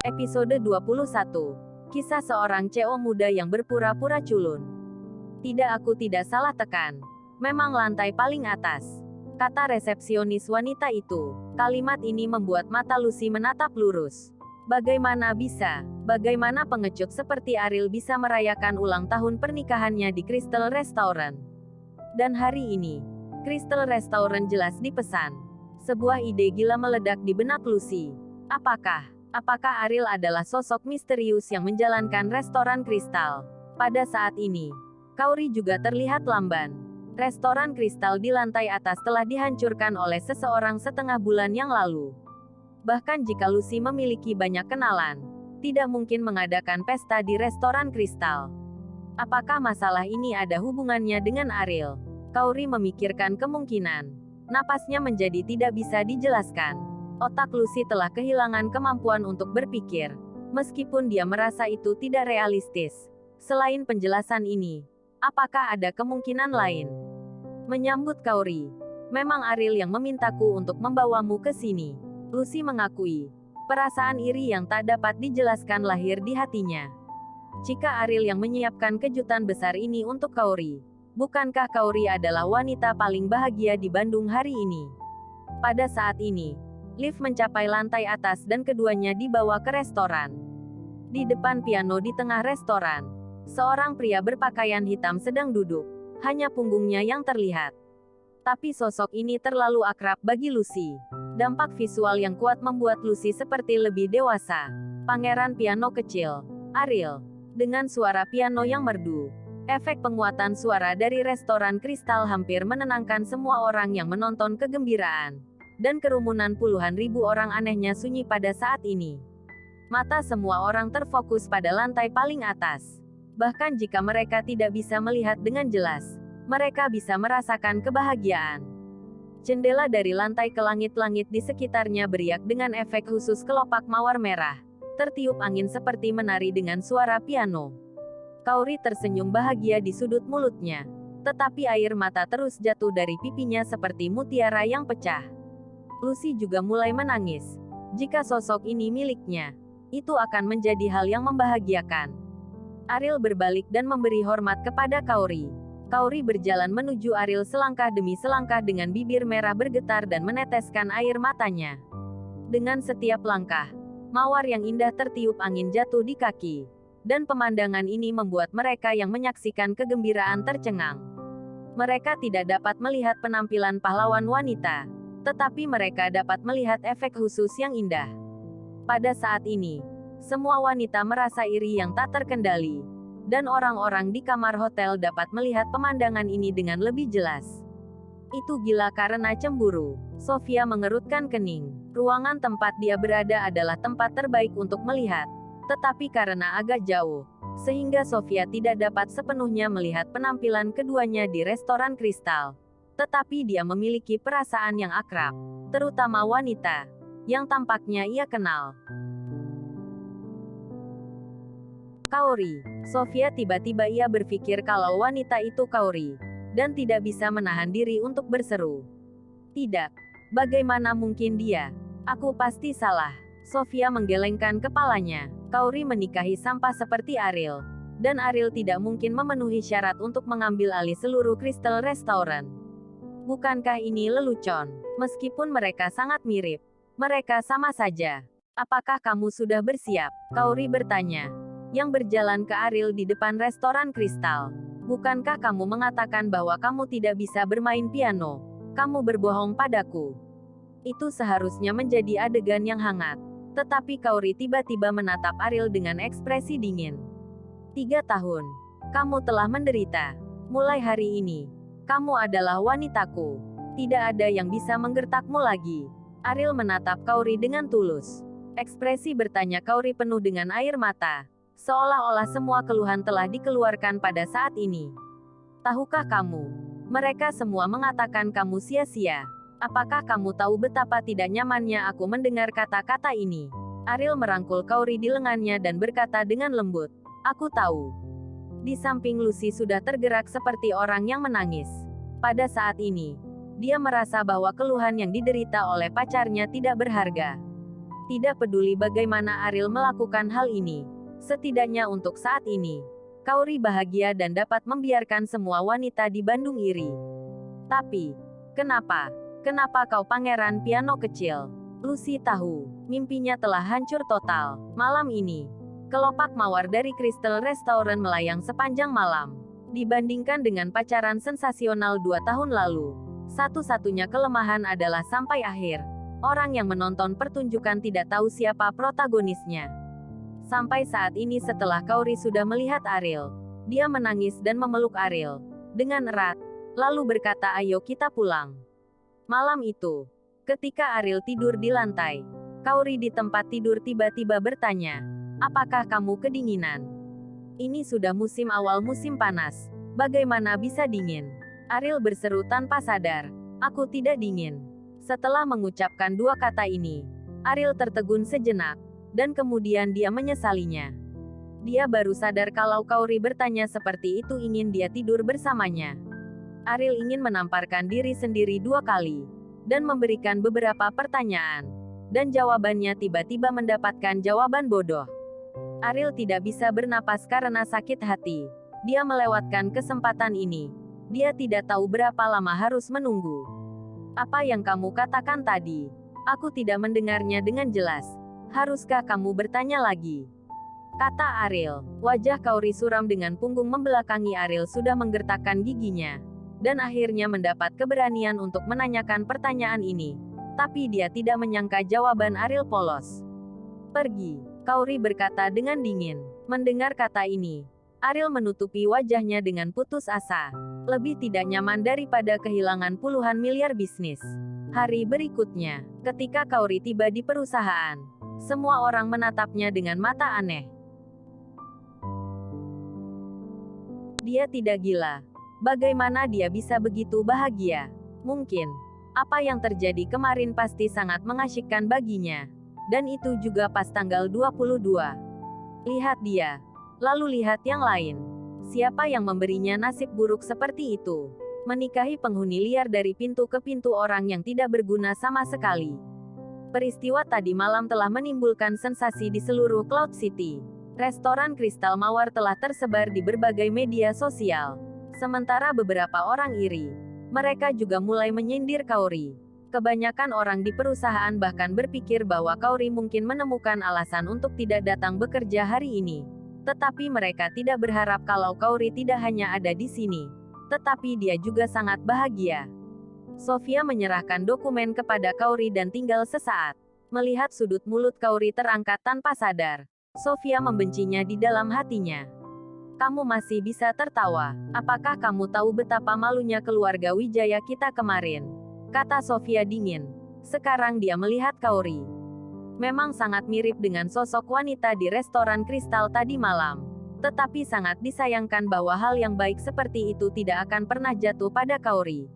Episode 21. Kisah seorang CEO muda yang berpura-pura culun. Tidak, aku tidak salah tekan. Memang lantai paling atas, kata resepsionis wanita itu. Kalimat ini membuat mata Lucy menatap lurus. Bagaimana bisa? Bagaimana pengecut seperti Ariel bisa merayakan ulang tahun pernikahannya di Crystal Restaurant? Dan hari ini, Crystal Restaurant jelas dipesan. Sebuah ide gila meledak di benak Lucy. Apakah Ariel adalah sosok misterius yang menjalankan restoran kristal? Pada saat ini, Kaori juga terlihat lamban. Restoran kristal di lantai atas telah dihancurkan oleh seseorang setengah bulan yang lalu. Bahkan jika Lucy memiliki banyak kenalan, tidak mungkin mengadakan pesta di restoran kristal. Apakah masalah ini ada hubungannya dengan Ariel? Kaori memikirkan kemungkinan. Napasnya menjadi tidak bisa dijelaskan. Otak Lucy telah kehilangan kemampuan untuk berpikir, meskipun dia merasa itu tidak realistis. Selain penjelasan ini, apakah ada kemungkinan lain? Menyambut Kaori, memang Ariel yang memintaku untuk membawamu ke sini. Lucy mengakui, perasaan iri yang tak dapat dijelaskan lahir di hatinya. Jika Ariel yang menyiapkan kejutan besar ini untuk Kaori, bukankah Kaori adalah wanita paling bahagia di Bandung hari ini? Pada saat ini, lift mencapai lantai atas dan keduanya dibawa ke restoran. Di depan piano di tengah restoran, seorang pria berpakaian hitam sedang duduk, hanya punggungnya yang terlihat. Tapi sosok ini terlalu akrab bagi Lucy. Dampak visual yang kuat membuat Lucy seperti lebih dewasa. Pangeran piano kecil, Ariel, dengan suara piano yang merdu. Efek penguatan suara dari restoran kristal hampir menenangkan semua orang yang menonton kegembiraan. Dan kerumunan puluhan ribu orang anehnya sunyi pada saat ini. Mata semua orang terfokus pada lantai paling atas. Bahkan jika mereka tidak bisa melihat dengan jelas, mereka bisa merasakan kebahagiaan. Jendela dari lantai ke langit-langit di sekitarnya beriak dengan efek khusus kelopak mawar merah. Tertiup angin seperti menari dengan suara piano. Kaori tersenyum bahagia di sudut mulutnya. Tetapi air mata terus jatuh dari pipinya seperti mutiara yang pecah. Lucy juga mulai menangis. Jika sosok ini miliknya, itu akan menjadi hal yang membahagiakan. Ariel berbalik dan memberi hormat kepada Kaori. Kaori berjalan menuju Ariel selangkah demi selangkah dengan bibir merah bergetar dan meneteskan air matanya. Dengan setiap langkah, mawar yang indah tertiup angin jatuh di kaki. Dan pemandangan ini membuat mereka yang menyaksikan kegembiraan tercengang. Mereka tidak dapat melihat penampilan pahlawan wanita, tetapi mereka dapat melihat efek khusus yang indah. Pada saat ini, semua wanita merasa iri yang tak terkendali, dan orang-orang di kamar hotel dapat melihat pemandangan ini dengan lebih jelas. Itu gila karena cemburu. Sofia mengerutkan kening. Ruangan tempat dia berada adalah tempat terbaik untuk melihat. Tetapi karena agak jauh, sehingga Sofia tidak dapat sepenuhnya melihat penampilan keduanya di restoran kristal. Tetapi dia memiliki perasaan yang akrab, terutama wanita, yang tampaknya ia kenal. Kaori. Sofia tiba-tiba ia berpikir kalau wanita itu Kaori, dan tidak bisa menahan diri untuk berseru. Tidak. Bagaimana mungkin dia? Aku pasti salah. Sofia menggelengkan kepalanya. Kaori menikahi sampah seperti Ariel. Dan Ariel tidak mungkin memenuhi syarat untuk mengambil alih seluruh Crystal Restaurant. Bukankah ini lelucon? Meskipun mereka sangat mirip, mereka sama saja. Apakah kamu sudah bersiap? Kaori bertanya. Yang berjalan ke Ariel di depan restoran kristal. Bukankah kamu mengatakan bahwa kamu tidak bisa bermain piano? Kamu berbohong padaku. Itu seharusnya menjadi adegan yang hangat. Tetapi Kaori tiba-tiba menatap Ariel dengan ekspresi dingin. 3 tahun. Kamu telah menderita. Mulai hari ini, kamu adalah wanitaku. Tidak ada yang bisa menggertakmu lagi. Ariel menatap Kaori dengan tulus. Ekspresi bertanya Kaori penuh dengan air mata. Seolah-olah semua keluhan telah dikeluarkan pada saat ini. Tahukah kamu? Mereka semua mengatakan kamu sia-sia. Apakah kamu tahu betapa tidak nyamannya aku mendengar kata-kata ini? Ariel merangkul Kaori di lengannya dan berkata dengan lembut, aku tahu. Di samping Lucy sudah tergerak seperti orang yang menangis. Pada saat ini, dia merasa bahwa keluhan yang diderita oleh pacarnya tidak berharga. Tidak peduli bagaimana Ariel melakukan hal ini. Setidaknya untuk saat ini, Kaori bahagia dan dapat membiarkan semua wanita di Bandung iri. Tapi, kenapa? Kenapa kau pangeran piano kecil? Lucy tahu, mimpinya telah hancur total. Malam ini, kelopak mawar dari Crystal Restaurant melayang sepanjang malam. Dibandingkan dengan pacaran sensasional 2 tahun lalu, satu-satunya kelemahan adalah sampai akhir. Orang yang menonton pertunjukan tidak tahu siapa protagonisnya. Sampai saat ini setelah Kaori sudah melihat Ariel, dia menangis dan memeluk Ariel dengan erat, lalu berkata ayo kita pulang. Malam itu, ketika Ariel tidur di lantai, Kaori di tempat tidur tiba-tiba bertanya, apakah kamu kedinginan? Ini sudah musim awal musim panas, bagaimana bisa dingin? Ariel berseru tanpa sadar, aku tidak dingin. Setelah mengucapkan 2 kata ini, Ariel tertegun sejenak, dan kemudian dia menyesalinya. Dia baru sadar kalau Kaori bertanya seperti itu ingin dia tidur bersamanya. Ariel ingin menamparkan diri sendiri 2 kali, dan memberikan beberapa pertanyaan. Dan jawabannya tiba-tiba mendapatkan jawaban bodoh. Ariel tidak bisa bernapas karena sakit hati. Dia melewatkan kesempatan ini. Dia tidak tahu berapa lama harus menunggu. Apa yang kamu katakan tadi? Aku tidak mendengarnya dengan jelas. Haruskah kamu bertanya lagi? Kata Ariel. Wajah Kaori suram dengan punggung membelakangi Ariel sudah menggertakkan giginya. Dan akhirnya mendapat keberanian untuk menanyakan pertanyaan ini. Tapi dia tidak menyangka jawaban Ariel polos. Pergi, Kaori berkata dengan dingin. Mendengar kata ini, Ariel menutupi wajahnya dengan putus asa. Lebih tidak nyaman daripada kehilangan puluhan miliar bisnis. Hari berikutnya, ketika Kaori tiba di perusahaan, semua orang menatapnya dengan mata aneh. Dia tidak gila. Bagaimana dia bisa begitu bahagia? Mungkin, apa yang terjadi kemarin pasti sangat mengasyikkan baginya. Dan itu juga pas tanggal 22. Lihat dia. Lalu lihat yang lain. Siapa yang memberinya nasib buruk seperti itu? Menikahi penghuni liar dari pintu ke pintu orang yang tidak berguna sama sekali. Peristiwa tadi malam telah menimbulkan sensasi di seluruh Cloud City. Restoran Kristal Mawar telah tersebar di berbagai media sosial. Sementara beberapa orang iri. Mereka juga mulai menyindir Kaori. Kebanyakan orang di perusahaan bahkan berpikir bahwa Kaori mungkin menemukan alasan untuk tidak datang bekerja hari ini. Tetapi mereka tidak berharap kalau Kaori tidak hanya ada di sini, tetapi dia juga sangat bahagia. Sofia menyerahkan dokumen kepada Kaori dan tinggal sesaat. Melihat sudut mulut Kaori terangkat tanpa sadar, Sofia membencinya di dalam hatinya. Kamu masih bisa tertawa. Apakah kamu tahu betapa malunya keluarga Wijaya kita kemarin? Kata Sofia dingin. Sekarang dia melihat Kaori. Memang sangat mirip dengan sosok wanita di restoran Kristal tadi malam. Tetapi sangat disayangkan bahwa hal yang baik seperti itu tidak akan pernah jatuh pada Kaori.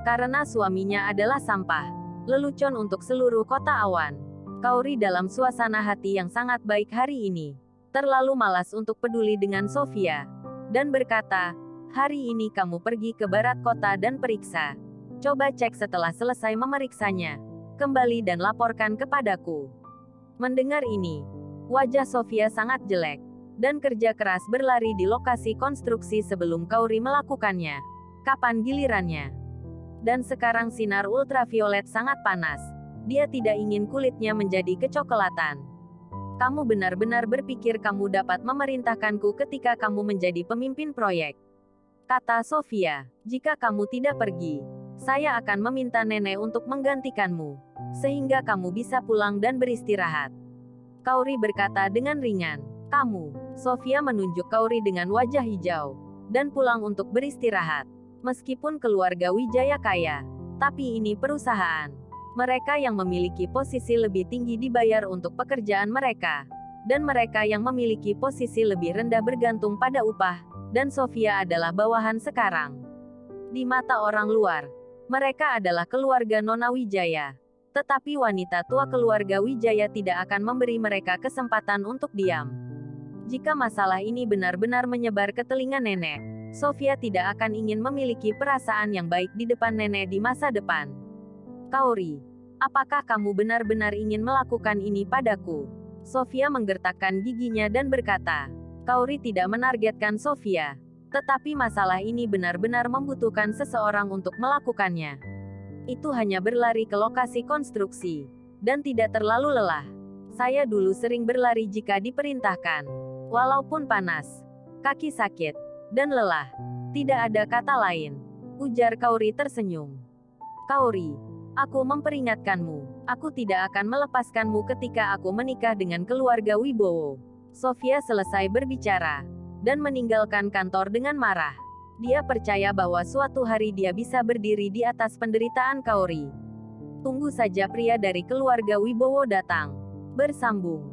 Karena suaminya adalah sampah. Lelucon untuk seluruh kota awan. Kaori dalam suasana hati yang sangat baik hari ini. Terlalu malas untuk peduli dengan Sofia. Dan berkata, hari ini kamu pergi ke barat kota dan periksa. Coba cek setelah selesai memeriksanya. Kembali dan laporkan kepadaku. Mendengar ini, wajah Sofia sangat jelek, dan kerja keras berlari di lokasi konstruksi sebelum Kaori melakukannya. Kapan gilirannya? Dan sekarang sinar ultraviolet sangat panas. Dia tidak ingin kulitnya menjadi kecoklatan. Kamu benar-benar berpikir kamu dapat memerintahkanku ketika kamu menjadi pemimpin proyek? Kata Sofia, jika kamu tidak pergi, saya akan meminta nenek untuk menggantikanmu, sehingga kamu bisa pulang dan beristirahat. Kaori berkata dengan ringan, kamu. Sofia menunjuk Kaori dengan wajah hijau, dan pulang untuk beristirahat. Meskipun keluarga Wijaya kaya, tapi ini perusahaan. Mereka yang memiliki posisi lebih tinggi dibayar untuk pekerjaan mereka, dan mereka yang memiliki posisi lebih rendah bergantung pada upah, dan Sofia adalah bawahan sekarang. Di mata orang luar, mereka adalah keluarga Nona Wijaya. Tetapi wanita tua keluarga Wijaya tidak akan memberi mereka kesempatan untuk diam. Jika masalah ini benar-benar menyebar ke telinga nenek, Sofia tidak akan ingin memiliki perasaan yang baik di depan nenek di masa depan. Kaori, Apakah kamu benar-benar ingin melakukan ini padaku? Sofia menggertakkan giginya dan berkata, Kaori tidak menargetkan Sofia. Tetapi masalah ini benar-benar membutuhkan seseorang untuk melakukannya. Itu hanya berlari ke lokasi konstruksi. Dan tidak terlalu lelah. Saya dulu sering berlari jika diperintahkan. Walaupun panas, kaki sakit, dan lelah. Tidak ada kata lain. Ujar Kaori tersenyum. Kaori, aku memperingatkanmu. Aku tidak akan melepaskanmu ketika aku menikah dengan keluarga Wibowo. Sofia selesai berbicara. Dan meninggalkan kantor dengan marah. Dia percaya bahwa suatu hari dia bisa berdiri di atas penderitaan Kaori. Tunggu saja pria dari keluarga Wibowo datang. Bersambung.